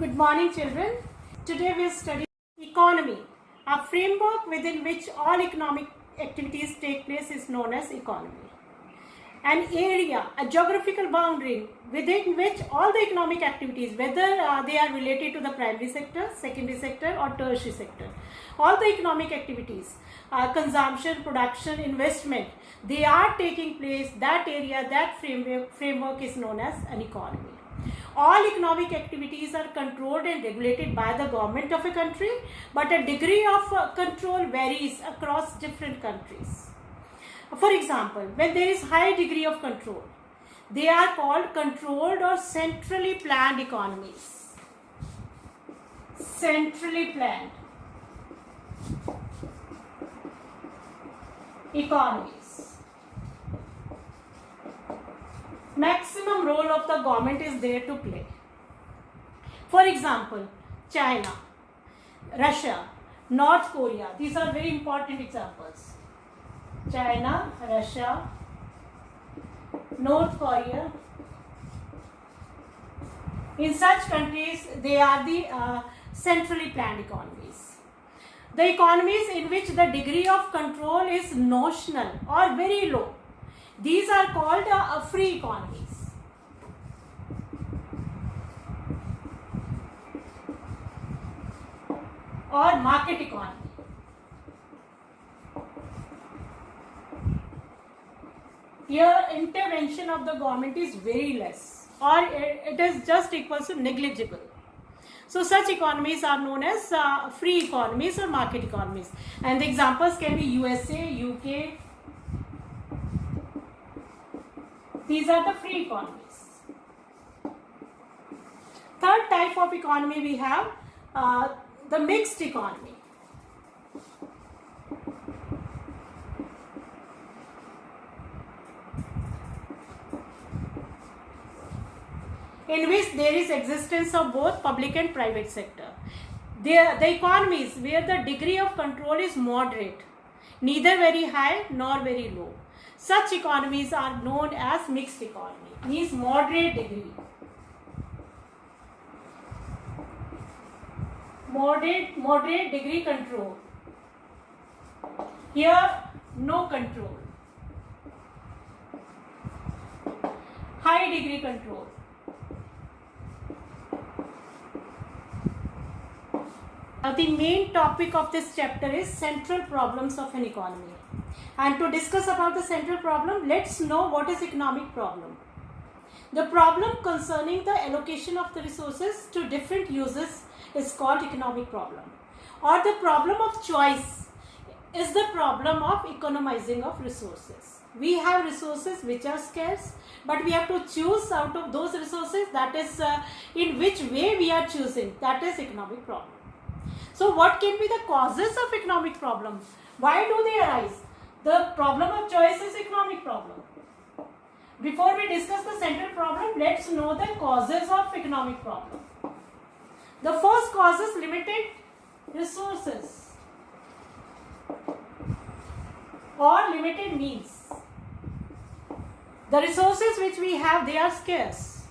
Good morning, children. Today we study economy. A framework within which all economic activities take place is known as economy. An area, a geographical boundary within which all the economic activities, whether they are related to the primary sector, secondary sector or tertiary sector, all the economic activities, consumption, production, investment, they are taking place, that area, that framework is known as an economy. All economic activities are controlled and regulated by the government of a country, but a degree of control varies across different countries. For example, when there is high degree of control, they are called controlled or centrally planned economies. Centrally planned economies. Maximum role of the government is there to play. For example, China, Russia, North Korea, these are very important examples. China, Russia, North Korea. In such countries, they are the centrally planned economies. The economies in which the degree of control is notional or very low, these are called free economies. Or market economy. Here intervention of the government is very less, or it is just equals to negligible. So such economies are known as free economies or market economies. And the examples can be USA, UK. These are the free economies. Third type of economy we have the mixed economy. In which there is existence of both public and private sector. The economies where the degree of control is moderate, neither very high nor very low. Such economies are known as mixed economy, means moderate degree. Moderate degree control. Here, no control. High degree control. The main topic of this chapter is central problems of an economy. And to discuss about the central problem, let's know what is economic problem. The problem concerning the allocation of the resources to different uses is called economic problem. Or the problem of choice is the problem of economizing of resources. We have resources which are scarce, but we have to choose out of those resources, that is in which way we are choosing, that is economic problem. So what can be the causes of economic problem? Why do they arise? The problem of choice is economic problem. Before we discuss the central problem, let's know the causes of economic problem. The first cause is limited resources or limited means. The resources which we have, they are scarce.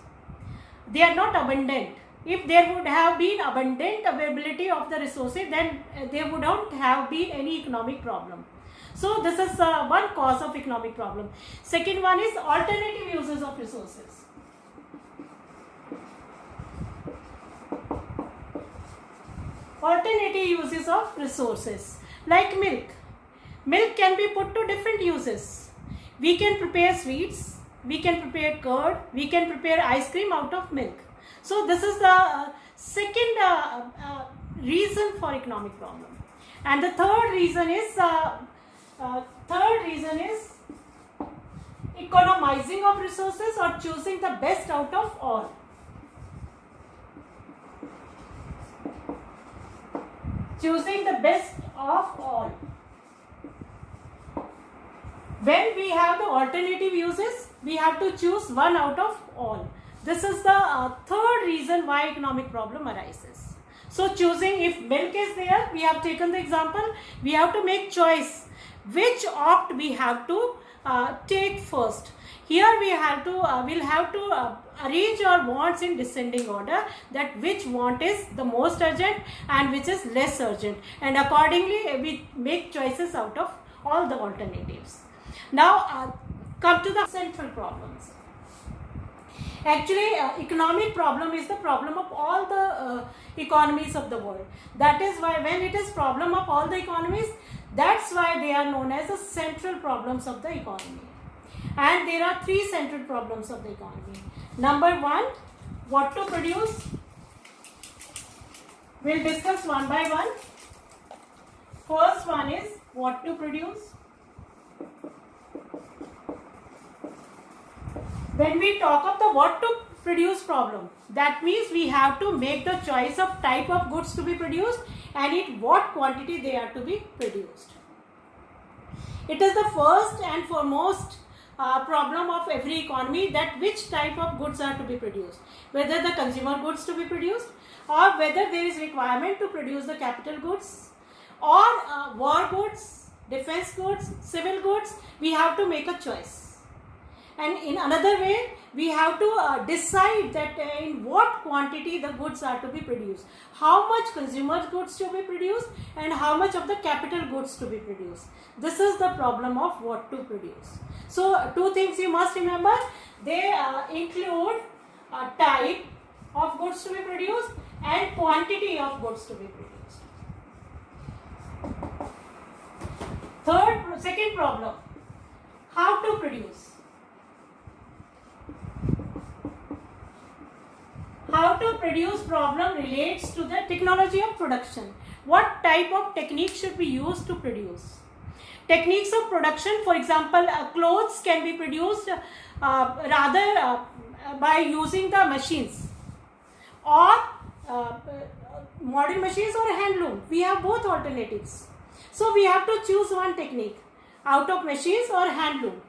They are not abundant. If there would have been abundant availability of the resources, then there would not have been any economic problem. So this is one cause of economic problem. Second one is alternative uses of resources. Alternative uses of resources, like milk. Milk can be put to different uses. We can prepare sweets, we can prepare curd, we can prepare ice cream out of milk. So this is the second reason for economic problem. And the third reason is economizing of resources or choosing the best out of all. Choosing the best of all. When we have the alternative uses, we have to choose one out of all. This is the third reason why economic problem arises. So choosing, if milk is there, we have taken the example, we have to make choice which opt we have to take first. here we have to we'll have to arrange our wants in descending order, that which want is the most urgent and which is less urgent, and accordingly we make choices out of all the alternatives. Now come to the central problems. Actually, economic problem is the problem of all the economies of the world. That is why when it is problem of all the economies, that's why they are known as the central problems of the economy. And there are three central problems of the economy. Number one, what to produce. We'll discuss one by one. First one is what to produce. When we talk of the what to produce problem, that means we have to make the choice of type of goods to be produced and in what quantity they are to be produced. It is the first and foremost problem of every economy, that which type of goods are to be produced, whether the consumer goods to be produced or whether there is requirement to produce the capital goods or war goods, defense goods, civil goods. We have to make a choice. And in another way, we have to decide that in what quantity the goods are to be produced, how much consumer goods to be produced and how much of the capital goods to be produced. This is the problem of what to produce. So two things you must remember, they include type of goods to be produced and quantity of goods to be produced. Second problem, how to produce. How to produce problem relates to the technology of production. What type of technique should be used to produce? Techniques of production, for example, clothes can be produced by using the machines, or modern machines or handloom. We have both alternatives. So we have to choose one technique out of machines or handloom.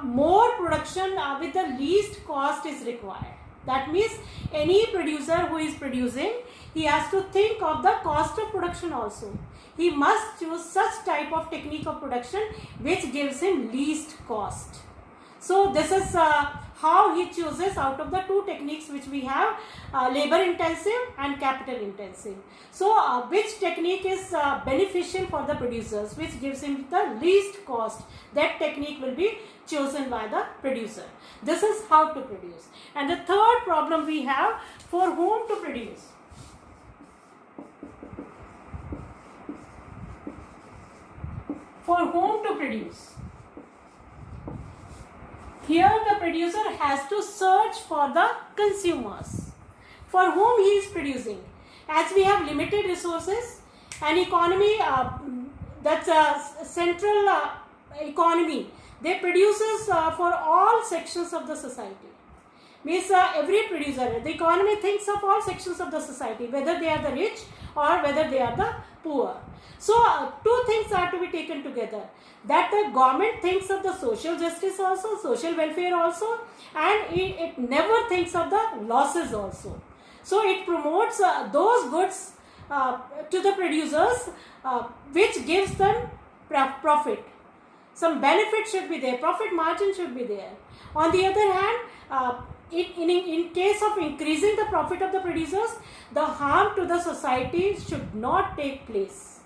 More production with the least cost is required. That means any producer who is producing, he has to think of the cost of production also. He must choose such type of technique of production which gives him least cost. So this is how he chooses out of the two techniques which we have, labor intensive and capital intensive. So which technique is beneficial for the producers, which gives him the least cost, that technique will be chosen by the producer. This is how to produce. And the third problem we have, for whom to produce. For whom to produce. Here the producer has to search for the consumers, for whom he is producing. As we have limited resources, an economy that's a central economy, they produces for all sections of the society. Means every producer, the economy thinks of all sections of the society, whether they are the rich or whether they are the poor. So two things are to be taken together, that the government thinks of the social justice also, social welfare also, and it never thinks of the losses also. So it promotes those goods to the producers which gives them profit. Some benefit should be there, profit margin should be there. On the other hand, in case of increasing the profit of the producers, the harm to the society should not take place.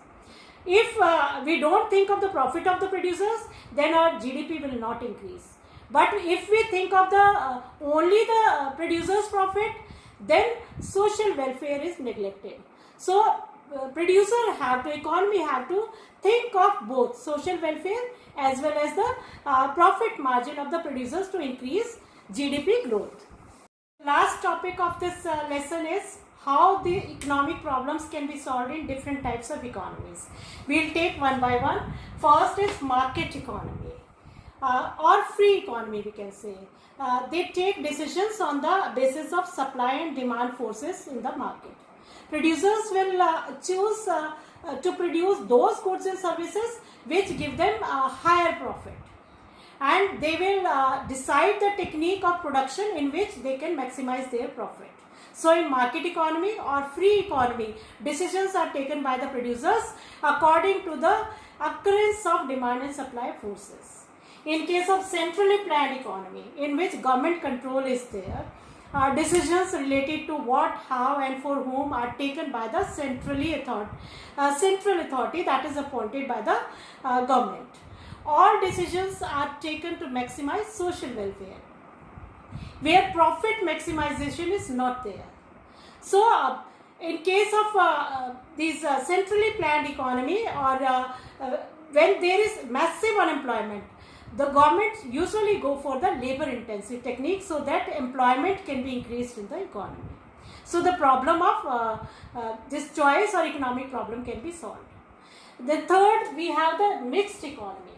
If we don't think of the profit of the producers, then our GDP will not increase. But if we think of the only the producers' profit, then social welfare is neglected. So economy have to think of both social welfare as well as the profit margin of the producers to increase GDP growth. Last topic of this lesson is how the economic problems can be solved in different types of economies. We'll take one by one. First is market economy or free economy, we can say. They take decisions on the basis of supply and demand forces in the market. Producers will choose to produce those goods and services which give them a higher profit, and they will decide the technique of production in which they can maximize their profit. So in market economy or free economy, decisions are taken by the producers according to the occurrence of demand and supply forces. In case of centrally planned economy, in which government control is there, decisions related to what, how, and for whom are taken by the central authority that is appointed by the government. All decisions are taken to maximize social welfare, where profit maximization is not there. So, in case of these centrally planned economy, or when there is massive unemployment, the government usually go for the labor intensive technique so that employment can be increased in the economy. So the problem of this choice or economic problem can be solved. The third, we have the mixed economy.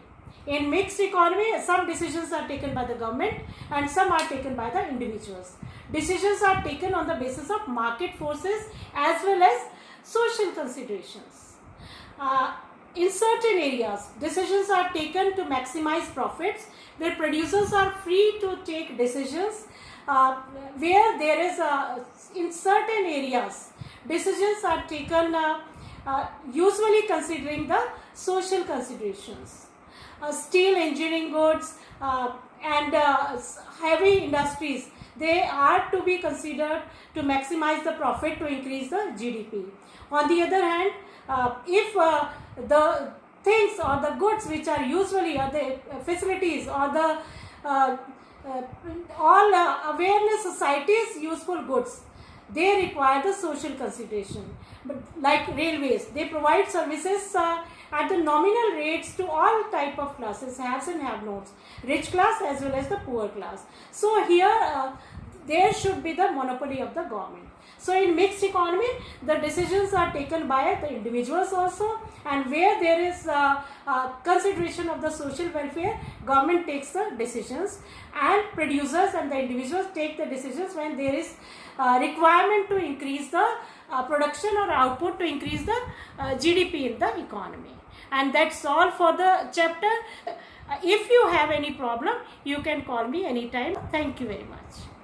In mixed economy, some decisions are taken by the government and some are taken by the individuals. Decisions are taken on the basis of market forces as well as social considerations. In certain areas, decisions are taken to maximize profits, where producers are free to take decisions. Where there is in certain areas, decisions are taken usually considering the social considerations. Steel, engineering goods, and heavy industries, they are to be considered to maximize the profit to increase the GDP. On the other hand, if the things or the goods which are usually, or the facilities or the all awareness societies useful goods, they require the social consideration. But like railways, they provide services at the nominal rates to all type of classes, haves and have-nots, rich class as well as the poor class. So here there should be the monopoly of the government. So in mixed economy, the decisions are taken by the individuals also, and where there is consideration of the social welfare, government takes the decisions, and producers and the individuals take the decisions when there is requirement to increase the production or output to increase the GDP in the economy. And that's all for the chapter. If you have any problem, you can call me anytime. Thank you very much.